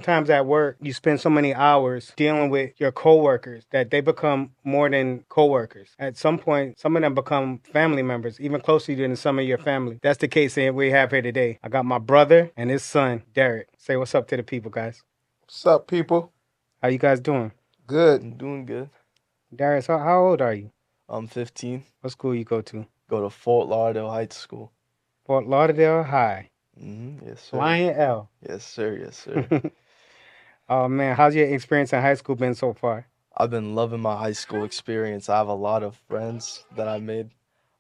sometimes at work, you spend so many hours dealing with your coworkers that they become more than coworkers. At some point, some of them become family members, even closer than some of your family. That's the case that we have here today. I got my brother and his son, Derek. Say what's up to the people, guys. What's up, people? How you guys doing? Good. I'm doing good. Darius, how old are you? I'm 15. What school you go to? Go to Fort Lauderdale High School. Fort Lauderdale High. Yes, sir. Flying L. Yes, sir. Yes, sir. Oh man, how's your experience in high school been so far? I've been loving my high school experience. I have a lot of friends that I made.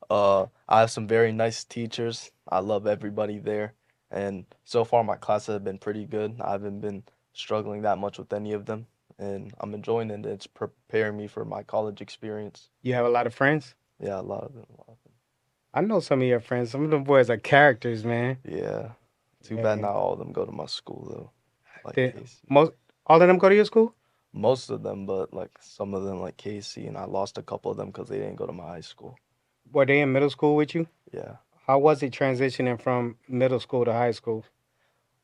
I have some very nice teachers. I love everybody there. And so far, my classes have been pretty good. I haven't been struggling that much with any of them. And I'm enjoying it. It's preparing me for my college experience. You have a lot of friends? Yeah, a lot of them. A lot of them. I know some of your friends. Some of them boys are characters, man. Yeah. Too bad Yeah. not all of them go to my school, though. Like They, Casey. most all of them go to your school? Most of them, but like some of them, like Casey, and I lost a couple of them because they didn't go to my high school. Were they in middle school with you? Yeah. How was it transitioning from middle school to high school?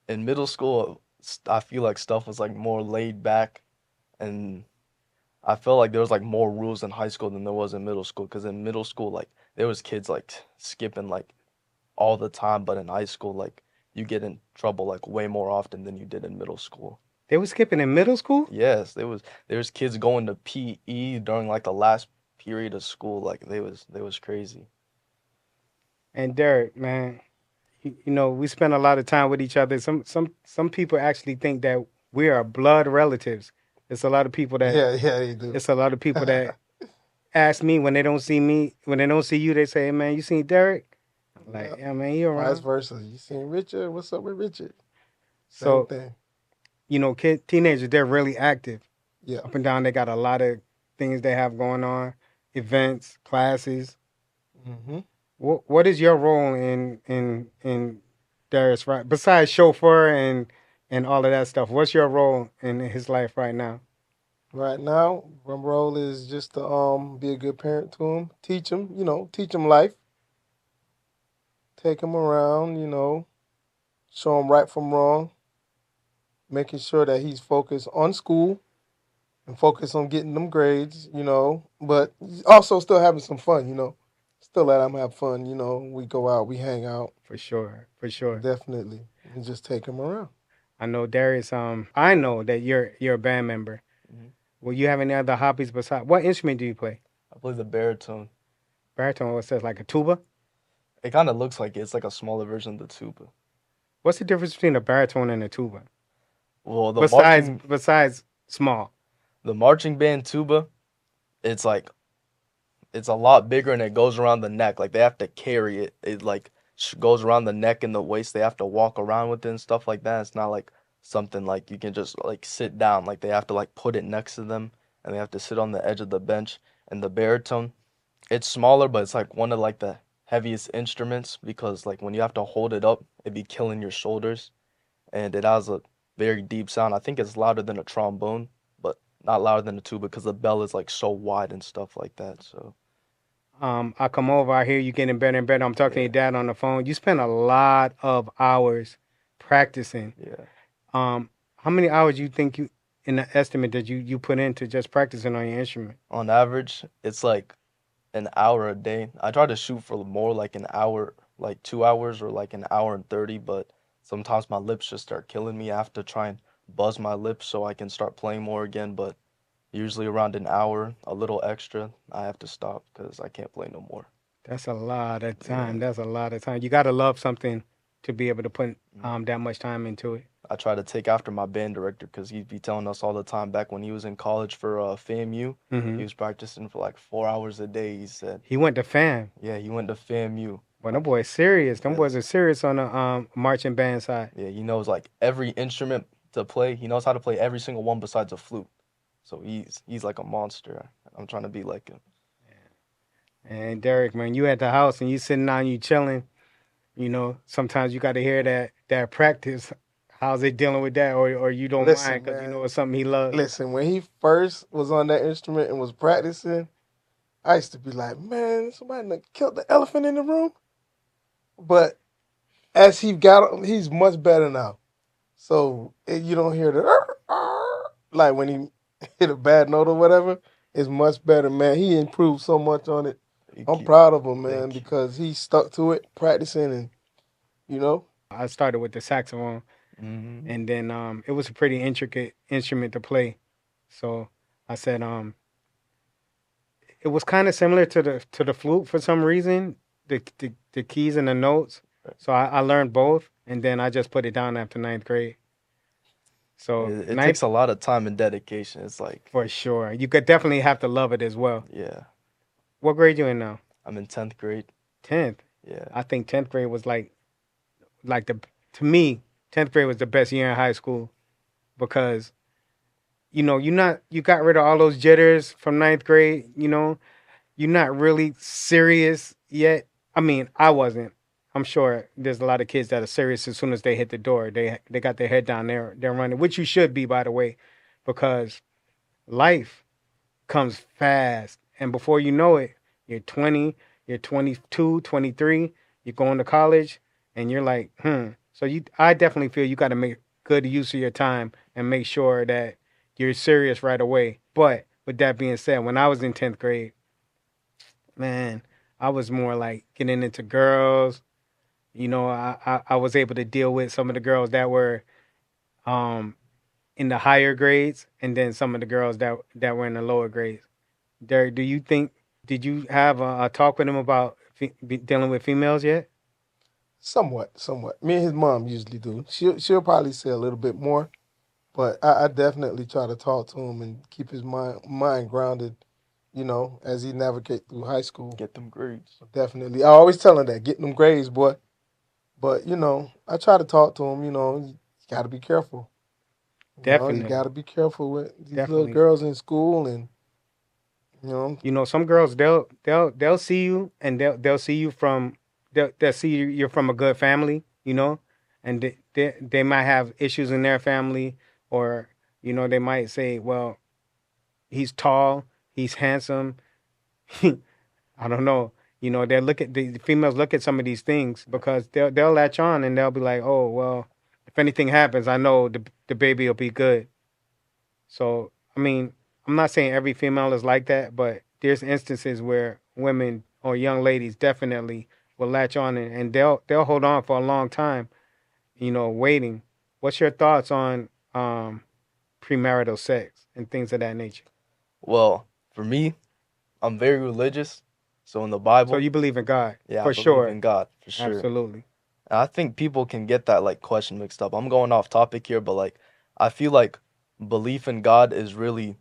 In middle school, I feel like stuff was like more laid back, and I felt like there was like more rules in high school than there was in middle school. Because in middle school, like there was kids like skipping like all the time, but in high school, like you get in trouble like way more often than you did in middle school. They were skipping in middle school? Yes, there was kids going to PE during like the last period of school. Like they was crazy. And Derek, man, we spend a lot of time with each other. Some people actually think that we are blood relatives. It's a lot of people that Yeah, they do. it's a lot of people that ask me when they don't see me, when they don't see you, they say, "Hey, man, you seen Derek?" I'm like, Yeah. yeah, man, you Vice around. versa. You seen Richard? What's up with Richard? Same So, thing. teenagers, they're really active. Yeah. Up and down, they got a lot of things they have going on, events, classes. Mm-hmm. What is your role in Darius, right? Besides chauffeur and all of that stuff, what's your role in his life right now? Right now, my role is just to be a good parent to him, teach him life, take him around, show him right from wrong, making sure that he's focused on school and focused on getting them grades, but also still having some fun, still let him have fun, we go out, we hang out, For sure, for sure. definitely, and just take him around. I know Darius. I know that you're a band member. Hmm. Will you have any other hobbies besides? What instrument do you play? I play the baritone. Baritone. What says like a tuba? It kind of looks like it's like a smaller version of the tuba. What's the difference between a baritone and a tuba? Well, Besides small. the marching band tuba, it's like it's a lot bigger and it goes around the neck. Like they have to carry it. It like goes around the neck and the waist. They have to walk around with it and stuff like that. It's not like something like you can just like sit down. Like they have to like put it next to them and they have to sit on the edge of the bench. And the baritone, it's smaller, but it's like one of like the heaviest instruments because like when you have to hold it up, it'd be killing your shoulders. And it has a very deep sound. I think it's louder than a trombone, but not louder than a tuba because the bell is like so wide and stuff like that. So I come over, I hear you getting better and better. I'm talking to yeah, your dad on the phone. You spend a lot of hours practicing. yeah. How many hours do you think you in the estimate that you put into just practicing on your instrument? On average, it's like an hour a day. I try to shoot for more like an hour, like 2 hours or like an hour and 30, but sometimes my lips just start killing me. I have to try and buzz my lips so I can start playing more again, but usually around an hour, a little extra, I have to stop because I can't play no more. That's a lot of time. Yeah. That's a lot of time. You gotta love something to be able to put Mm. that much time into it. I try to take after my band director because he'd be telling us all the time back when he was in college for FAMU. He Hmm. was practicing for like 4 hours a day, he said. He went to fam. Yeah, he went to FAMU. Well, them boys serious. Them boys Yes. are serious on the marching band side. Yeah, he knows like every instrument to play. He knows how to play every single one besides a flute. So he's like a monster. I'm trying to be like him. And Derek, man, you at the house and you sitting down, you chilling. Sometimes you got to hear that practice. How's it dealing with that, or you don't mind Listen, because you know man. it's something he loves. Listen, when he first was on that instrument and was practicing, I used to be like, man, somebody done killed the elephant in the room. But as he's much better now. So you don't hear the like when he hit a bad note or whatever. It's much better, man. He improved so much on it. You I'm keep, proud of him, man, thank you. because he stuck to it, practicing, and you know, I started with the saxophone, Hmm. and then it was a pretty intricate instrument to play. So I said it was kind of similar to the flute for some reason, the keys and the notes. So I learned both, and then I just put it down after ninth grade. So It ninth takes a lot of time and dedication. It's like, for sure. You could definitely have to love it as well. yeah, What grade you in now? I'm in 10th grade. 10th. Yeah. I think 10th grade was like the to me 10th grade was the best year in high school because you got rid of all those jitters from ninth grade. You're not really serious yet. I mean, I wasn't. I'm sure there's a lot of kids that are serious as soon as they hit the door. They got their head down there, they're running, which you should be, by the way, because life comes fast, and before you know it, you're 20, you're 22, 23, you're going to college, and you're like, So I definitely feel you got to make good use of your time and make sure that you're serious right away. But with that being said, when I was in 10th grade, man, I was more like getting into girls. I was able to deal with some of the girls that were um in the higher grades, and then some of the girls that were in the lower grades. Derek, do you think did you have a talk with him about dealing with females yet? somewhat, somewhat. Me and his mom usually do. She'll probably say a little bit more, but I definitely try to talk to him and keep his mind grounded. As he navigate through high school. Get them grades. Definitely, I always tell him that getting them grades, boy. But I try to talk to him. You got to be careful. You got Definitely, to be careful with these little definitely. girls in school, and you know, Some girls they'll see you and they'll see you from they'll see you're from a good family, and they might have issues in their family, or they might say, well, he's tall, he's handsome. I don't know. They look at the females look at some of these things because they'll latch on and they'll be like, oh well, if anything happens, I know the baby will be good. So I mean, I'm not saying every female is like that, but there's instances where women or young ladies definitely will latch on and they'll hold on for a long time, waiting. What's your thoughts on premarital sex and things of that nature? Well, for me, I'm very religious. So in the So Bible, you believe in God yeah, I for believe sure, in God for sure. absolutely, And I think people can get that like question mixed up. I'm going off topic here, but like I feel like belief in God is really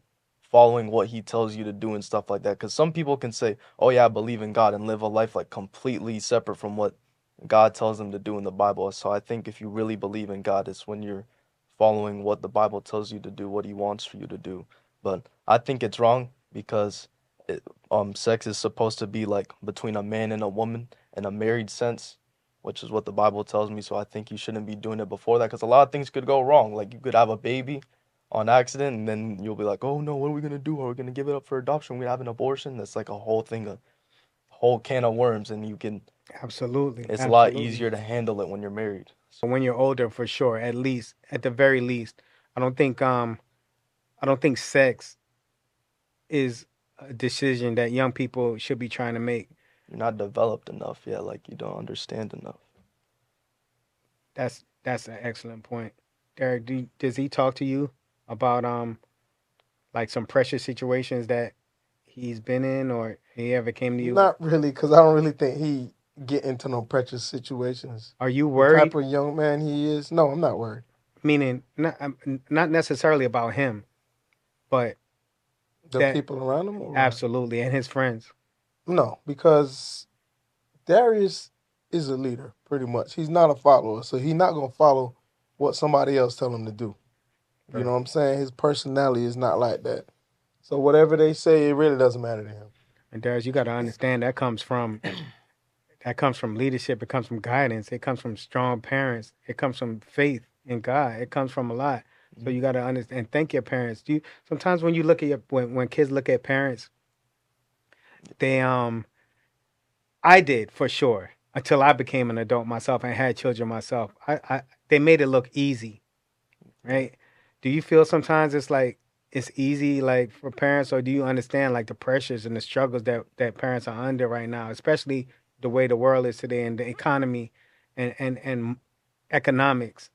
following what he tells you to do and stuff like that. Because some people can say, "Oh yeah, I believe in God," and live a life like completely separate from what God tells them to do in the Bible. So I think if you really believe in God, it's when you're following what the Bible tells you to do, what he wants for you to do. But I think it's wrong because it, sex is supposed to be like between a man and a woman in a married sense, which is what the Bible tells me. So I think you shouldn't be doing it before that because a lot of things could go wrong. Like you could have a baby on accident, and then you'll be like, "Oh no, what are we gonna do? Are we gonna give it up for adoption? We're gonna have an abortion?" That's like a whole thing, a whole can of worms, and you can. absolutely, It's a lot absolutely. easier to handle it when you're married. When you're older, for sure, at the very least, I don't think I don't think sex is a decision that young people should be trying to make. You're not developed enough yet, like you don't understand enough. That's an excellent point. Derek, does he talk to you about like some pressure situations that he's been in, or he ever came to you? not really, because I don't really think he get into no precious situations. Are you The type worried? of young man he is, no, I'm not worried. Meaning, not necessarily about him, but The that people around him, or absolutely, and his friends. no, because Darius is a leader, pretty much. He's not a follower, so he's not gonna follow what somebody else tell him to do. You know what I'm Perfect. saying? His personality is not like that. So whatever they say, it really doesn't matter to him. And Darius, you got to understand that comes from leadership. It comes from guidance. It comes from strong parents. It comes from faith in God. It comes from a lot. So Mhm. you got to understand and thank your parents. Do you sometimes when you look at when kids look at parents, they I did for sure until I became an adult myself and had children myself. They made it look easy. right? Do you feel sometimes it's like it's easy like for parents, or do you understand like the pressures and the struggles that parents are under right now, especially the way the world is today and the economy and economics?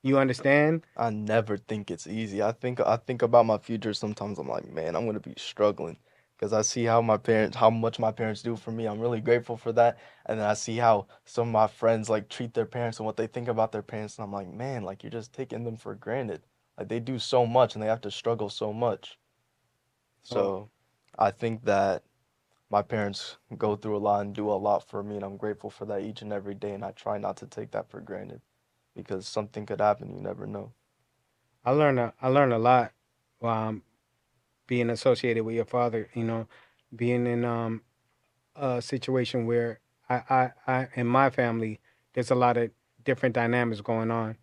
You understand? I never think it's easy. I think about my future sometimes. I'm like, man, I'm gonna be struggling because I see how much my parents do for me. I'm really grateful for that. And then I see how some of my friends like treat their parents and what they think about their parents, and I'm like, man, like you're just taking them for granted. Like they do so much and they have to struggle so much. Oh, So I think that my parents go through a lot and do a lot for me, and I'm grateful for that each and every day. And I try not to take that for granted because something could happen. You never know. I learned a lot being associated with your father. Being in a situation where I in my family, there's a lot of different dynamics going on.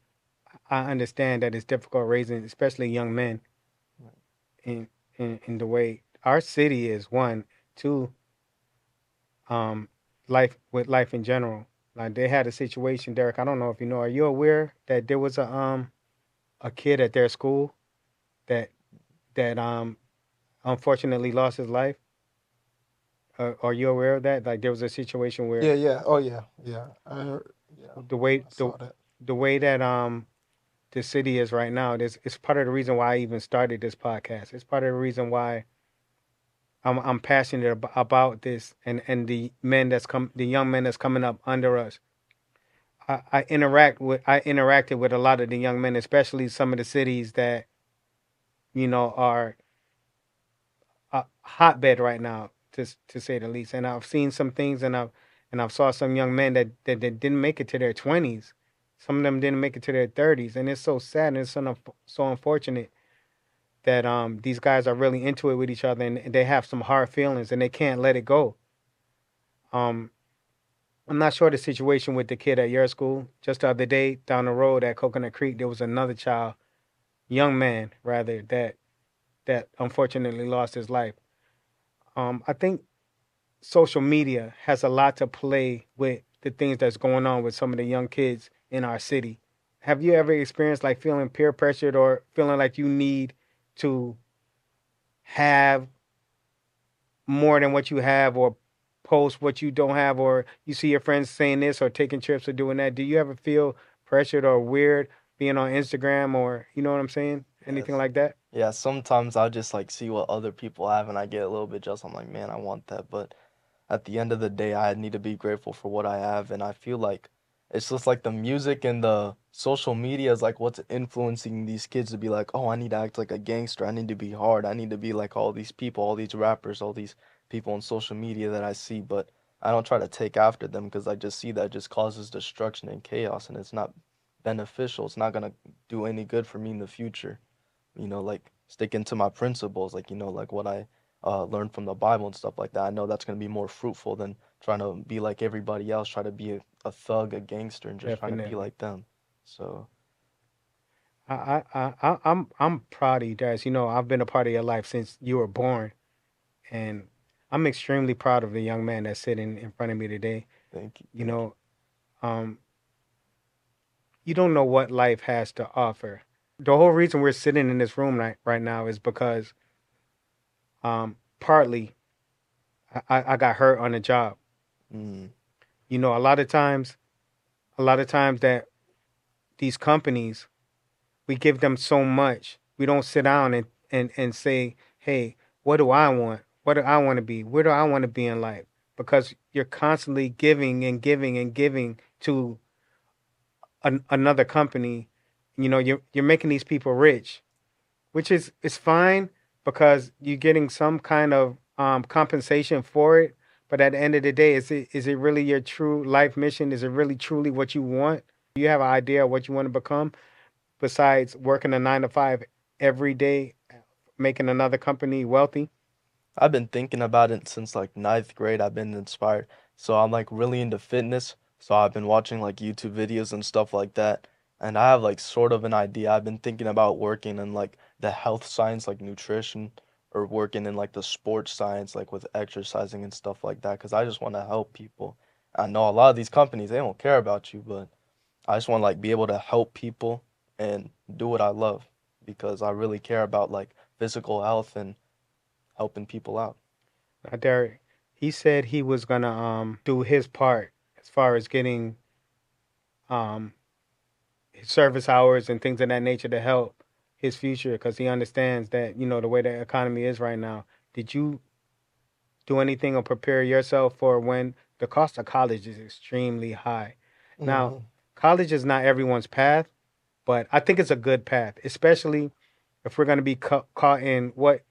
I understand that it's difficult raising, especially young men, in in the way our city is. One, two, um, life in general. Like they had a situation, Derek. I don't know if you know. Are you aware that there was a kid at their school that that unfortunately lost his life? Are you aware of that? Like there was a situation Yeah, where yeah. Oh, yeah, yeah. I heard. Yeah, the way I the saw that. the way that the city is right now, this it's part of the reason why I even started this podcast. It's part of the reason why I'm passionate about this and the young men that's coming up under us. I interacted with a lot of the young men, especially some of the cities that are a hotbed right now, to say the least. And I've seen some things, and I've saw some young men that didn't make it to their 20s. Some of them didn't make it to their 30s, and it's so sad and it's so unfortunate that these guys are really into it with each other, and they have some hard feelings and they can't let it go. Um, I'm not sure the situation with the kid at your school. Just the other day down the road at Coconut Creek, there was another child, young man rather, that unfortunately lost his life. I think social media has a lot to play with the things that's going on with some of the young kids in our city. Have you ever experienced like feeling peer pressured or feeling like you need to have more than what you have, or post what you don't have, or you see your friends saying this or taking trips or doing that? Do you ever feel pressured or weird being on Instagram, or you know what I'm saying? Anything Yes. like that? Yeah, sometimes I'll just like see what other people have and I get a little bit jealous. I'm like, man, I want that. But at the end of the day, I need to be grateful for what I have. And I feel like it's just like the music and the social media is like what's influencing these kids to be like, oh, I need to act like a gangster. I need to be hard. I need to be like all these people, all these rappers, all these people on social media that I see. But I don't try to take after them because I just see that just causes destruction and chaos and it's not beneficial. It's not going to do any good for me in the future. Like sticking to my principles, like, like what I learned from the Bible and stuff like that. I know that's going to be more fruitful than trying to be like everybody else, try to be a thug, a gangster, and just trying to be Definitely. like them. So, I'm proud of you guys. I've been a part of your life since you were born, and I'm extremely proud of the young man that's sitting in front of me today. thank you, You thank you. know, um, you don't know what life has to offer. The whole reason we're sitting in this room right now is because partly I got hurt on the job. Mm, A lot of times, that these companies, we give them so much. We don't sit down and say, hey, what do I want? What do I want to be? Where do I want to be in life? Because you're constantly giving and giving and giving to another company. You're making these people rich, which is fine because you're getting some kind of compensation for it. But at the end of the day, is it really your true life mission? Is it really truly what you want? Do you have an idea of what you want to become besides working a 9 to 5 every day, making another company wealthy? I've been thinking about it since like ninth grade. I've been inspired. So I'm like really into fitness. So I've been watching like YouTube videos and stuff like that. And I have like sort of an idea. I've been thinking about working in like the health science, like nutrition, or working in like the sports science, like with exercising and stuff like that. Because I just want to help people. I know a lot of these companies, they don't care about you, but I just want to like be able to help people and do what I love because I really care about like physical health and helping people out. Derek, he said he was gonna do his part as far as getting um his service hours and things of that nature to help his future because he understands that the way the economy is right now. Did you do anything or prepare yourself for when the cost of college is extremely high? Now, Hmm. college is not everyone's path, but I think it's a good path, especially if we're going to be caught in what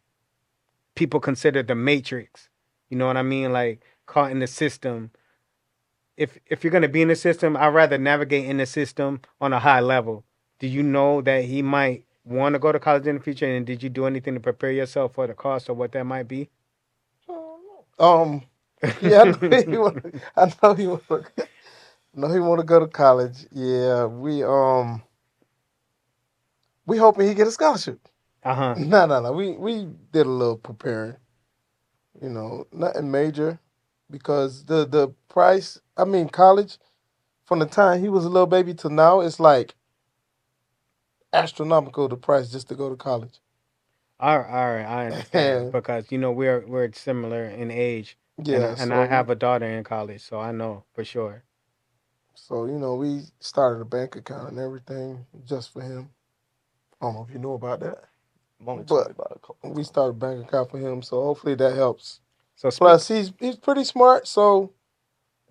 people consider the matrix. You know what I mean? Like caught in the system. If you're going to be in the system, I'd rather navigate in the system on a high level. Do you know that he might want to go to college in the future, and did you do anything to prepare yourself for the cost or what that might be? Um, yeah, I know he want. I know he want. Know he want to go to college. Yeah, we hoping he get a scholarship. Uh huh. No, no, no. We did a little preparing. Nothing major, because the price. I mean, college from the time he was a little baby to now, it's like astronomical the price just to go to college. All right, I understand And because we're similar in age, and yeah, I so have a daughter in college, so I know for sure. we started a bank account and everything just for him. I don't know if you know about that, Mommy told me but about it a couple we times. started a bank account for him, so hopefully that helps. So speak Plus, he's pretty smart, so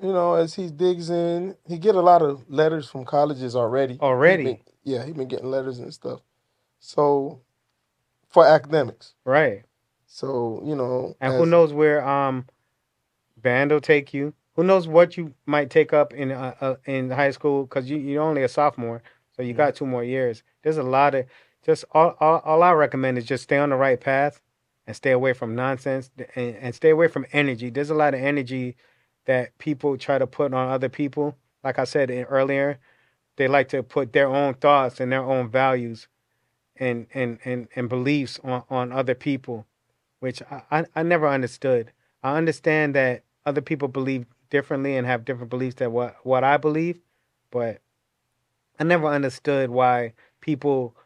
as he digs in, he get a lot of letters from colleges already. He been already, Yeah, he been getting letters and stuff. So for academics, right? so And who as knows where band will take you? Who knows what you might take up in high school? Because you're only a sophomore, so you Hmm. got 2 more years. There's a lot of just all I recommend is just stay on the right path and stay away from nonsense and stay away from energy. There's a lot of energy that people try to put on other people. Like I said earlier, they like to put their own thoughts and their own values and beliefs on other people, which I never understood. I understand that other people believe differently and have different beliefs than what I believe, but I never understood why people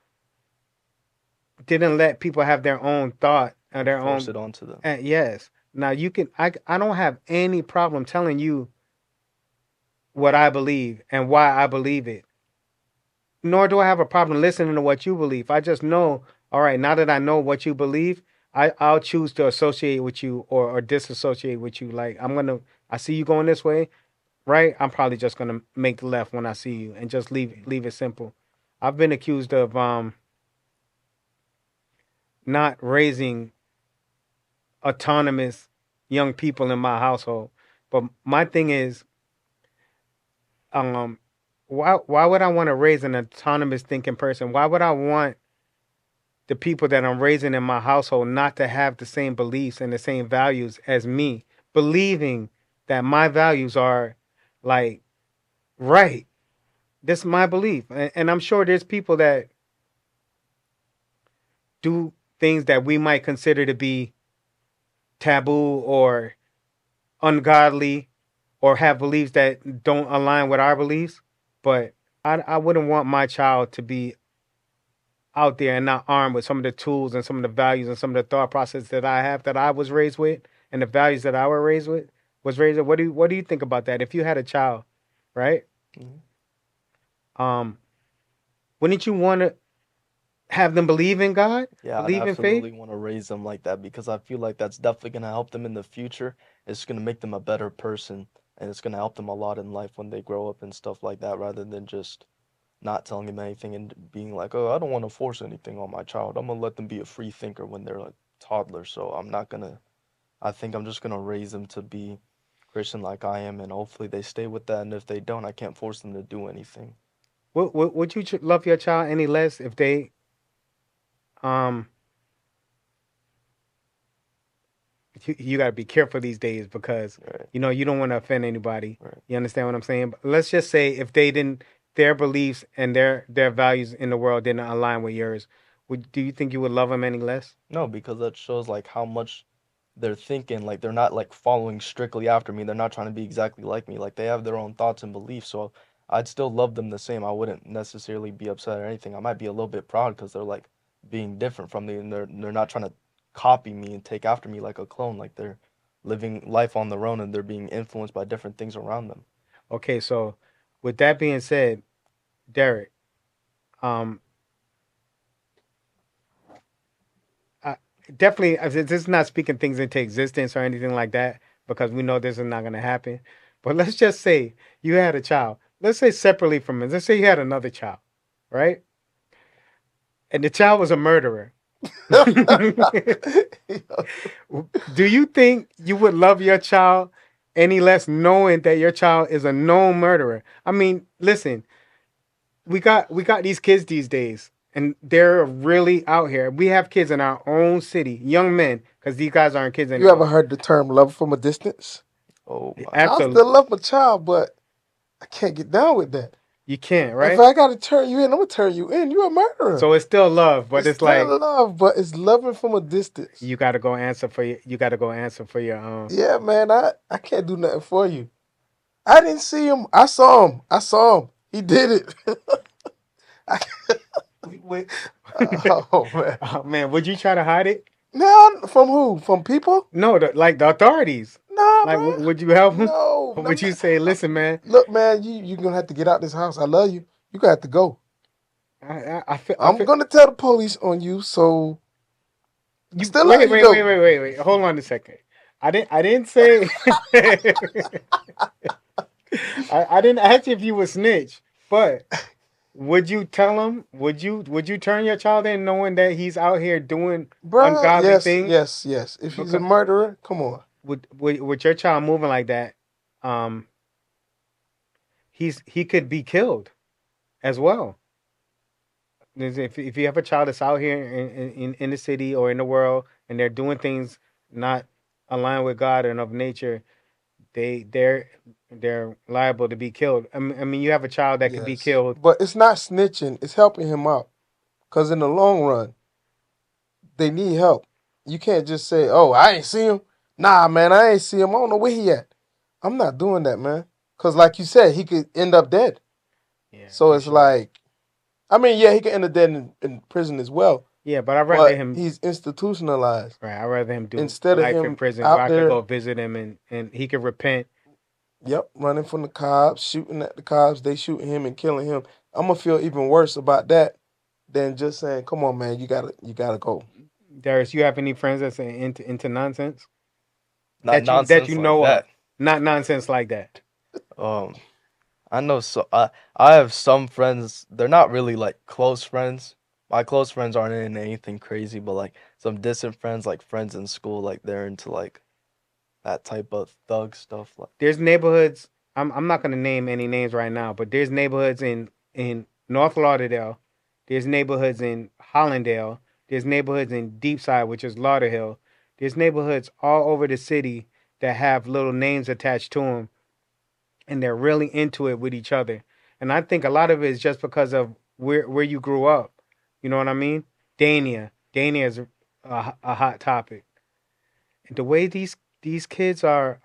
didn't let people have their own thought or And their force own. it onto them. Yes. Now you can. I don't have any problem telling you what I believe and why I believe it. Nor do I have a problem listening to what you believe. I just know, all right, now that I know what you believe, I'll choose to associate with you or disassociate with you. Like I see you going this way, right? I'm probably just gonna make the left when I see you and just leave it simple. I've been accused of not raising autonomous young people in my household. But my thing is, um, why would I want to raise an autonomous thinking person? Why would I want the people that I'm raising in my household not to have the same beliefs and the same values as me, believing that my values are like right? This is my belief, and I'm sure there's people that do things that we might consider to be taboo or ungodly or have beliefs that don't align with our beliefs. But I wouldn't want my child to be out there and not armed with some of the tools and some of the values and some of the thought process that I have that I was raised with and the values that I was raised with. What do you think about that? If you had a child, right? Hmm. Um, wouldn't you want to have them believe in God, Yeah, I'd believe in faith? absolutely want to raise them like that because I feel like that's definitely going to help them in the future. It's going to make them a better person and it's going to help them a lot in life when they grow up and stuff like that rather than just not telling them anything and being like, oh, I don't want to force anything on my child. I'm going to let them be a free thinker when they're like toddlers. So I'm not going to, I think I'm just going to raise them to be Christian like I am and hopefully they stay with that. And if they don't, I can't force them to do anything. Would you love your child any less if they um you got to be careful these days because Right, you don't want to offend anybody. right. You understand what I'm saying? But let's just say if they didn't, their beliefs and their values in the world didn't align with yours, would do you think you would love them any less? No, because that shows like how much they're thinking. Like they're not like following strictly after me. They're not trying to be exactly like me. Like they have their own thoughts and beliefs. So I'd still love them the same. I wouldn't necessarily be upset or anything. I might be a little bit proud because they're like being different from me and they're not trying to copy me and take after me like a clone. Like they're living life on their own and they're being influenced by different things around them. Okay, so with that being said, Derek, um, I, definitely, this is not speaking things into existence or anything like that because we know this is not going to happen. But let's just say you had a child. Let's say separately from it. Let's say you had another child, right? And the child was a murderer. Do you think you would love your child any less knowing that your child is a known murderer? I mean, listen, we got these kids these days, and they're really out here. We have kids in our own city, young men, because these guys aren't kids You ever anymore. heard the term love from a distance? Oh my. I Absolutely, still love my child, but I can't get down with that. you can't, If right? I gotta turn you in, I'm gonna turn you in. You're a murderer. So it's still love, but It's it's like still love, but it's loving from a distance. you got to go answer for your. You got to go answer for your. Yeah, man, I can't do nothing for you. I didn't see him. I saw him. I saw him. He did it. I, Wait. oh man. Oh man, would you try to hide it? Now from who? From people? No, like the authorities. Nah, Like, bro. would you help him? No, Or no, would you say, listen, man, look, man, you gonna have to get out this house. I love you. You got to go. I I'm feel, gonna tell the police on you. So I you still wait, love you wait, wait, though, wait, wait, wait. Hold on a second. I didn't say, I didn't ask you if you were snitch, but would you tell him? Would you turn your child in knowing that he's out here doing bruh. ungodly Yes, things? yes, yes. If he's a Because murderer, come on. with your child moving like that, um, he could be killed as well. If you have a child that's out here in the city or in the world and they're doing things not aligned with God and of nature, they're liable to be killed. I mean, you have a child that could be Yes, killed. but it's not snitching. It's helping him out. Cause in the long run, they need help. You can't just say, "Oh, I ain't see him." Nah, man, I ain't see him. I don't know where he at. I'm not doing that, man. Cause like you said, he could end up dead. Yeah, So you it's sure? like, I mean, yeah, he could end up dead in prison as well. Yeah, but I'd rather But him. he's institutionalized Right, I'd rather him do instead of life in him prison where out I could there. go visit him and he could repent. Yep, running from the cops, shooting at the cops. They shooting him and killing him. I'm gonna feel even worse about that than just saying, "Come on, man, you gotta go." Darius, you have any friends that's into nonsense Not that you nonsense like know of? that. Not nonsense like that. Um, I know so I have some friends. They're not really like close friends. My close friends aren't into anything crazy, but like some distant friends, like friends in school, like they're into like that type of thug stuff. Like, There's neighborhoods. I'm not gonna name any names right now, but there's neighborhoods in North Lauderdale. There's neighborhoods in Hollandale. There's neighborhoods in Deepside, which is Lauderdale. There's neighborhoods all over the city that have little names attached to them, and they're really into it with each other. And I think a lot of it is just because of where you grew up. You know what I mean? Dania is a hot topic. And the way these kids are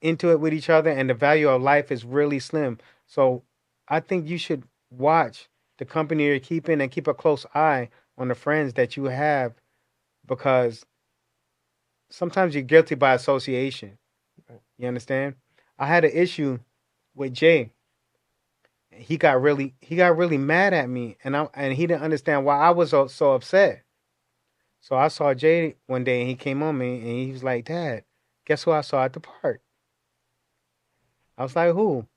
into it with each other and the value of life is really slim. So I think you should watch the company you're keeping and keep a close eye on the friends that you have because sometimes you're guilty by association. You understand? I had an issue with Jay. He got really mad at me and he didn't understand why I was so upset. So I saw Jay one day and he came on me and he was like, "Dad, guess who I saw at the park?" I was like, "Who?"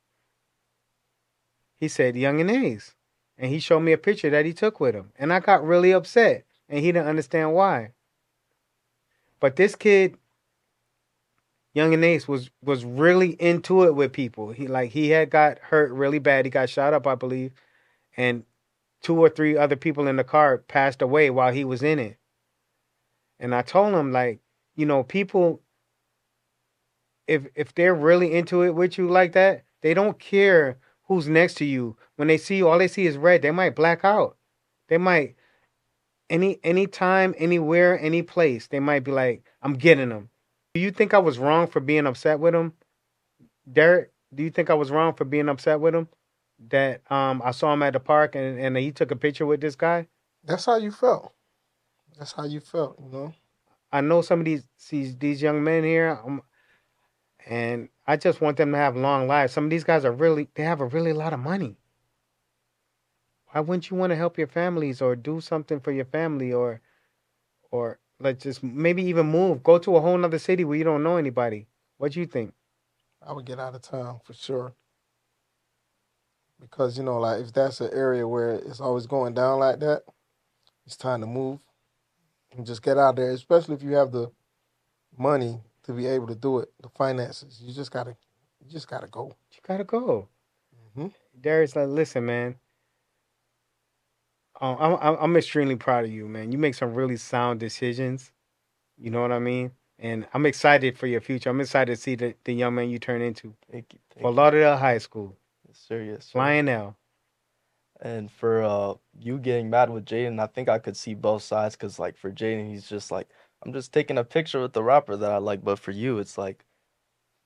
He said Young and A's. And he showed me a picture that he took with him. And I got really upset. And he didn't understand why. But this kid, Young and Ace, was really into it with people. He had got hurt really bad. He got shot up, I believe. And two or three other people in the car passed away while he was in it. And I told him, like, people, if they're really into it with you like that, they don't care who's next to you. When they see you, all they see is red. They might black out. They might anytime, anywhere, any place, they might be like, I'm getting them. Do you think I was wrong for being upset with him, Derek? Do you think I was wrong for being upset with him? That I saw him at the park and he took a picture with this guy. That's how you felt. That's how you felt, you know. I know some of these young men here, and I just want them to have long lives. Some of these guys they have a really lot of money. Why wouldn't you want to help your families or do something for your family or let's just maybe even move, go to a whole nother city where you don't know anybody? What do you think? I would get out of town for sure because you know, like if that's an area where it's always going down like that, it's time to move and just get out there. Especially if you have the money to be able to do it, the finances. You just gotta go. You gotta go. Hmm. Darius, like, listen, man. I'm extremely proud of you, man. You make some really sound decisions. You know what I mean? And I'm excited for your future. I'm excited to see the young man you turn into. Thank you, For thank you. Lauderdale High School, Yes, sir, yes, sir. Flying L. And for you getting mad with Jaden, I think I could see both sides because like for Jaden, he's just like, I'm just taking a picture with the rapper that I like, but for you, it's like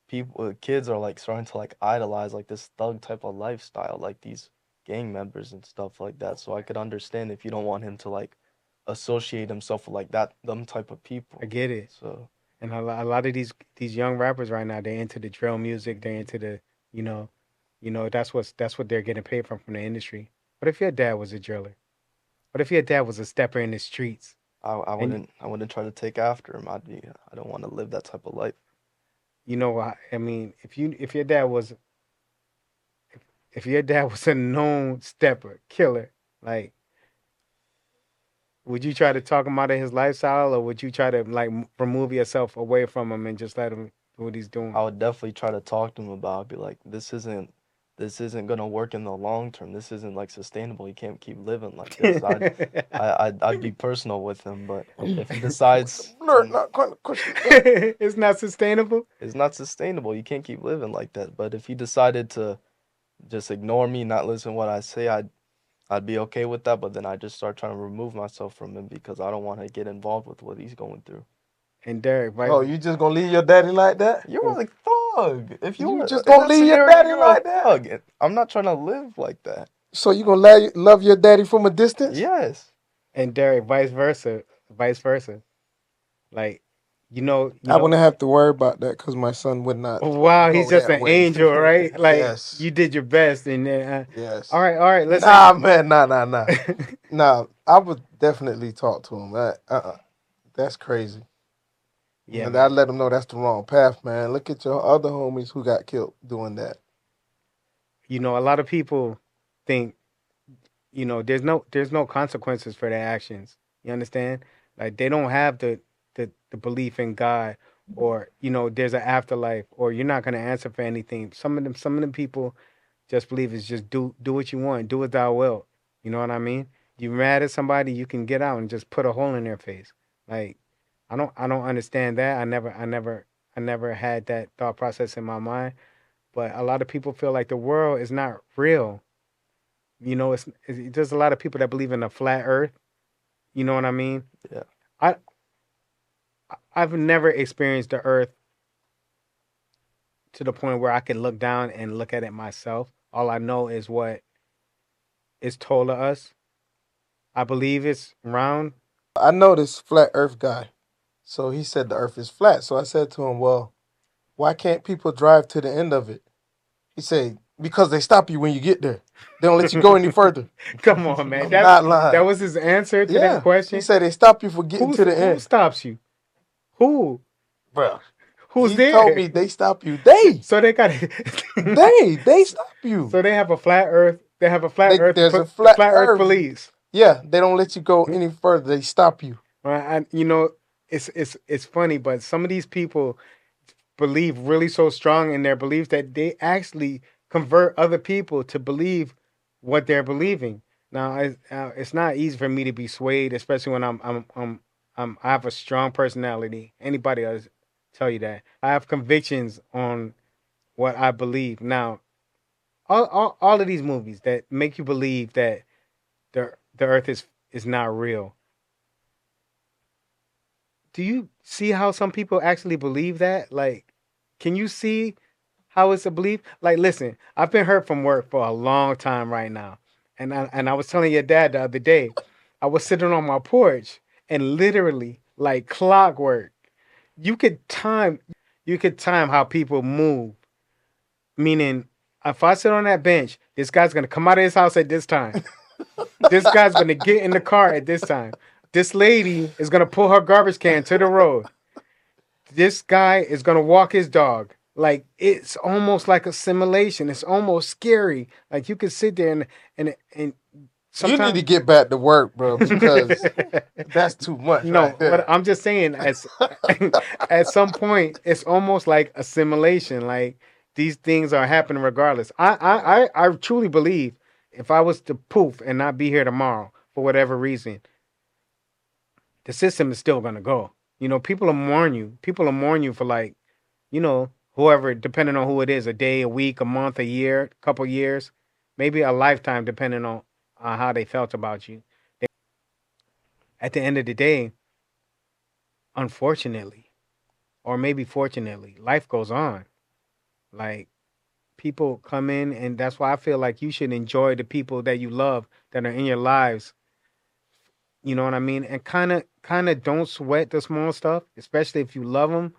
people kids are like starting to like idolize like this thug type of lifestyle, like these gang members and stuff like that. So I could understand if you don't want him to like associate himself with like that them type of I people. get it. So And a lot of these young rappers right now, they're into the drill music. They're into you know, that's what they're getting paid from the industry. What if your dad was a driller? What if your dad was a stepper in the streets? And I wouldn't try to take after him. I don't want to live that type of life. you know, I mean, if your dad was if your dad was a known stepper, killer, like, would you try to talk him out of his lifestyle, or would you try to like remove yourself away from him and just let him do what he's doing? I would definitely try to talk to him about it, be like, this isn't gonna work in the long term. This isn't like sustainable. You can't keep living like this. I'd be personal with him, but if he decides Blur, to, not kind of question. It's not sustainable. it's not sustainable. You can't keep living like that. But if he decided to just ignore me, not listen to what I say, I'd be okay with that. But then I just start trying to remove myself from him because I don't want to get involved with what he's going through. And Derek, right? Oh, you just gonna leave your daddy like that? You're a thug. If you You were just in gonna that leave your scenario, daddy you're a like that? thug. I'm not trying to live like that. So you gonna love your daddy from a distance? Yes. And Derek, vice versa, vice versa. Like, I wouldn't have to worry about that because my son would not wow, he's go just that an way. angel, right? Like, Yes, you did your best, and yes. all right. Let's say, Nah, man, nah. Nah, I would definitely talk to him. That's crazy. yeah, And I man. let him know that's the wrong path, man. Look at your other homies who got killed doing that. A lot of people think there's no consequences for their actions. You understand? Like, they don't have the belief in God, or there's an afterlife, or you're not gonna answer for anything. Some of them people just believe it's just do what you want, do what thou wilt. You know what I mean? You mad at somebody, you can get out and just put a hole in their face. Like, I don't understand that. I never had that thought process in my mind. But a lot of people feel like the world is not real. There's a lot of people that believe in a flat Earth. You know what I mean? Yeah. I I've never experienced the Earth to the point where I can look down and look at it myself. All I know is what is told to us. I believe it's round. I know this flat Earth guy. So he said the Earth is flat. So I said to him, well, why can't people drive to the end of it? He said, because they stop you when you get there. They don't let you go any further. Come on, man. I'm not That lying. was his answer to that Yeah. He question. said they stop you for getting to the Who end. stops you? Who? Bro. Who's He told there? me they stop you. They. So they got They stop you. So they have a flat Earth. They have a flat Earth. There's a The flat flat Earth Earth. police. Yeah, they don't let you go any further. They stop you. Right? It's funny, but some of these people believe really so strong in their beliefs that they actually convert other people to believe what they're believing. Now, it's not easy for me to be swayed, especially when I have a strong personality. Anybody else tell you that I have convictions on what I believe. Now, all of these movies that make you believe that the Earth is not real. Do you see how some people actually believe that? Like, can you see how it's a belief. Like, listen, I've been hurt from work for a long time right now, and I was telling your dad the other day, I was sitting on my porch, and literally, like clockwork, you could time how people move. Meaning, if I sit on that bench, this guy's gonna come out of his house at this time. This guy's gonna get in the car at this time. This lady is gonna pull her garbage can to the road. This guy is gonna walk his dog. Like, it's almost like a simulation. It's almost scary. Like, you could sit there and You need to sometimes. get back to work, bro, because that's too much No, right what there. I'm just saying, as at some point, it's almost like a simulation. Like, these things are happening regardless. I truly believe if I was to poof and not be here tomorrow for whatever reason, the system is still gonna go. You know, people will mourn you. People will mourn you for, like, whoever, depending on who it is, a day, a week, a month, a year, a couple years, maybe a lifetime, depending on how they felt about you. At the end of the day, unfortunately, or maybe fortunately, life goes on. Like, people come in, and that's why I feel like you should enjoy the people that you love that are in your lives. You know what I mean? And kind of don't sweat the small stuff, especially if you love them.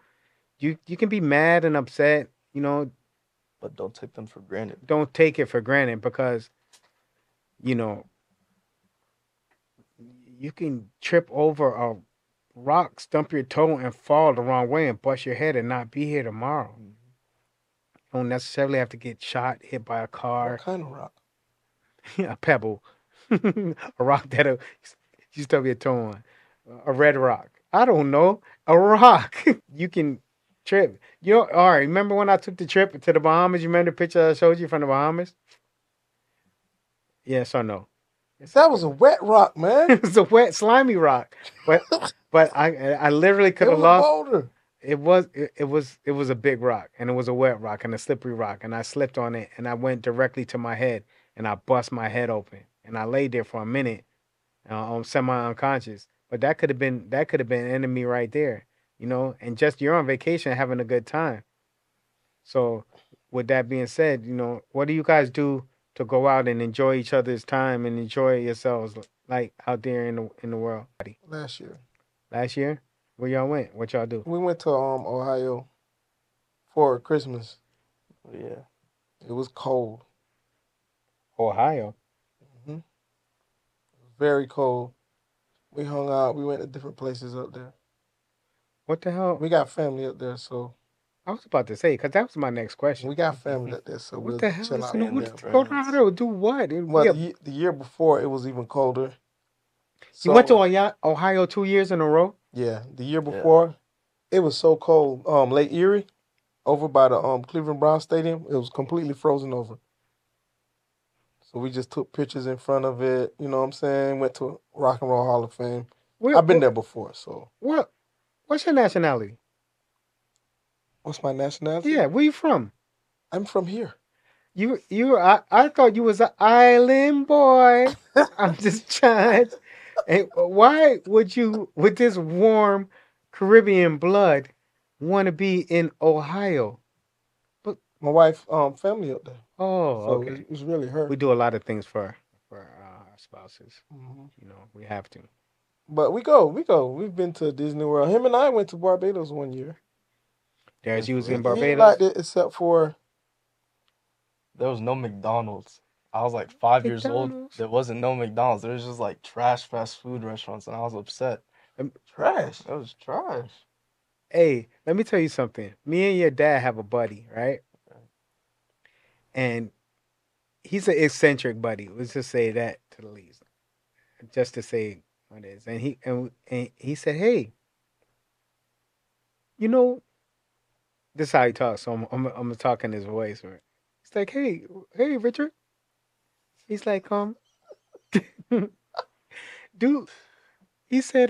You can be mad and upset. But don't take them for granted. Don't take it for granted because you know you can trip over a rock, stump your toe, and fall the wrong way and bust your head and not be here tomorrow. Mhm. You don't necessarily have to get shot, hit by a What car, kind of rock? a pebble, a rock that you stub your toe on, a red rock. I don't know, a rock. You can trip. All right. Remember when I took the trip to the Bahamas? You remember the picture I showed you from the Bahamas? Yes or no? It's That was a wet rock, man. it's a wet, slimy rock, but I literally It could have was a lost. boulder. It was a big rock, and it was a wet rock and a slippery rock, and I slipped on it, and I went directly to my head, and I bust my head open, and I laid there for a minute, semi unconscious. But that could have been enemy right there, and just you're on vacation having a good time. So, with that being said, what do you guys do to go out and enjoy each other's time and enjoy yourselves, like out there in the world? Last year. Last year, where y'all went? What y'all do? We went to Ohio for Christmas. Yeah. It was cold. Ohio. Hmm Very cold. We hung out. We went to different places up there. What the hell? We got family up there, so I was about to say, because that was my next question. we got family up there, so What we'll the hell chill is out in the with Family, them. go to friends. Ohio to do what? Well, the year before it was even colder. You went to So Ohio 2 years in a row? yeah, the year Yeah. before it was so cold. Lake Erie, over by the Cleveland Brown Stadium, it was completely frozen over. So we just took pictures in front of it. You know what I'm saying? Went to Rock and Roll Hall of Fame. Where, I've been where, there before. So where, what's your nationality? what's my nationality? Yeah, where you from? I'm from here. I thought you was an island boy. I'm just trying. Hey, why would you, with this warm Caribbean blood, want to be in Ohio? But My wife, family up there. oh, So okay. it's really her. We do a lot of things for our spouses. hmm We have to. But we go. We've been to Disney World. Him and I went to Barbados one year. There's you was He, in he Barbados. liked it, except for There was no McDonald's. I was like 5 years old. McDonald's. There wasn't no McDonald's. There was just like trash fast food restaurants, and I was upset. trash. It was trash. Hey, let me tell you something. Me and your dad have a buddy, right? And he's an eccentric buddy. Let's just say that to the least, just to say what it is. And he said, "Hey, you know, this is how he talks. So I'm talking his voice, right? He's like, hey, Richard." He's like, dude. He said,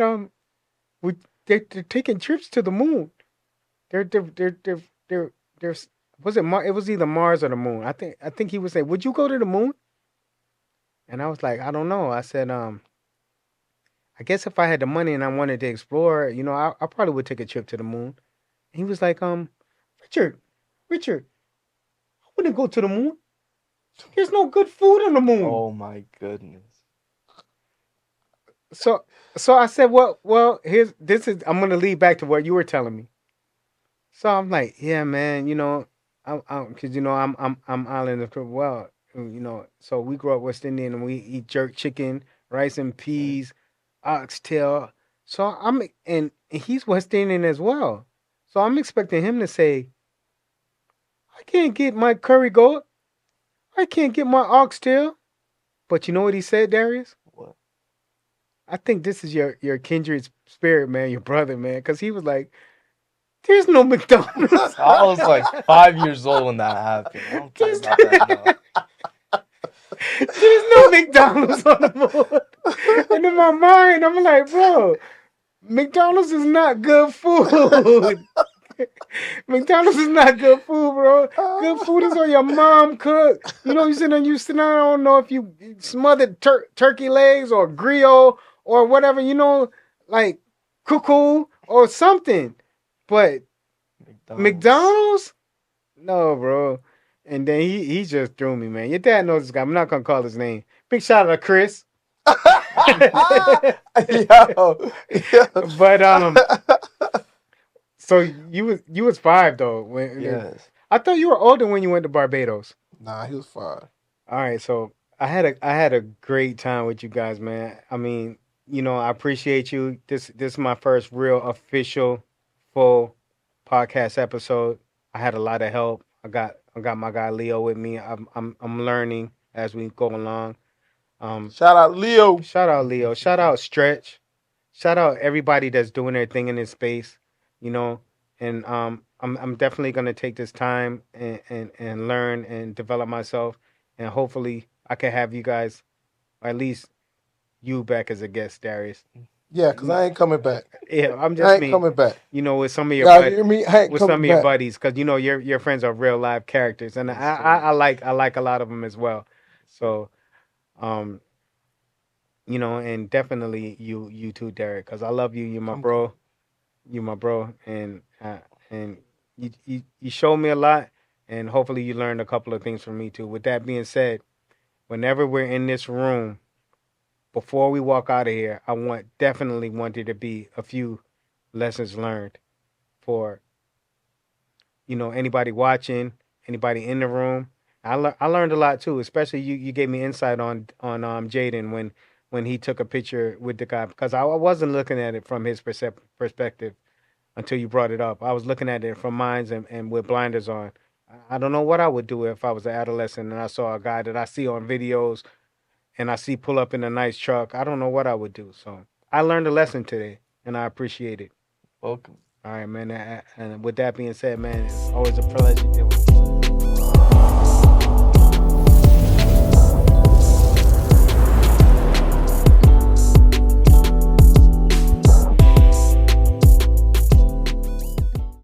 we they're taking trips to the moon. They're was it It was either Mars or the moon. I think he was saying, "Would you go to the moon?" And I was like, "I don't know." I said, I guess if I had the money and I wanted to explore, I probably would take a trip to the moon. And he was like, Richard, Richard, wouldn't go to the moon. There's no good food on the moon. Oh my goodness. So I said, well, I'm gonna lead back to what you were telling me. So I'm like, yeah, man, cause I'm island of well, so we grew up West Indian and we eat jerk chicken, rice and peas, oxtail. So and he's West Indian as well. So I'm expecting him to say, I can't get my curry goat, I can't get my oxtail. But you know what he said, Darius? What? I think this is your kindred spirit, man, your brother, man, because he was like, "There's no McDonald's." I was like 5 years old when that happened. I don't care There's, about that now. there's no McDonald's on the board. And in my mind, I'm like, bro, McDonald's is not good food. McDonald's is not good food, bro. Good food is on your mom cook. You sit down, I don't know if you smothered turkey legs or griot or whatever, like cuckoo or something. But McDonald's? No, bro. And then he just threw me, man. Your dad knows this guy. I'm not gonna call his name. Big shout out to Chris. Yo, yo. But so you was 5 though when Yes. I thought you were older when you went to Barbados. Nah, he was fine. All right, so I had a great time with you guys, man. I mean, I appreciate you. This is my first real official full podcast episode. I had a lot of help. I got my guy Leo with me. I'm learning as we go along. Shout out Leo. Shout out Leo. Shout out Stretch. Shout out everybody that's doing their thing in this space. You know, and I'm definitely gonna take this time and learn and develop myself, and hopefully I can have you guys, or at least you, back as a guest, Darius. Yeah, cause I ain't coming back. Yeah, I'm I just ain't me. coming back. With some of your Y'all hear me? I ain't with some coming of your back. buddies, because your friends are real live characters, and Yes, I like a lot of them as well. So um and definitely you too, Derek, because I love you. You're my I'm bro. You my bro, and you showed me a lot, and hopefully you learned a couple of things from me too. With that being said, whenever we're in this room, before we walk out of here, definitely want there to be a few lessons learned for anybody watching, anybody in the room. I learned a lot too, especially you gave me insight on Jaden when he took a picture with the guy, because I wasn't looking at it from his perspective until you brought it up. I was looking at it from mine and with blinders on. I don't know what I would do if I was an adolescent and I saw a guy that I see on videos and I see pull up in a nice truck. I don't know what I would do. So I learned a lesson today, and I appreciate it. Welcome. All right, man. And with that being said, man, it's always a pleasure.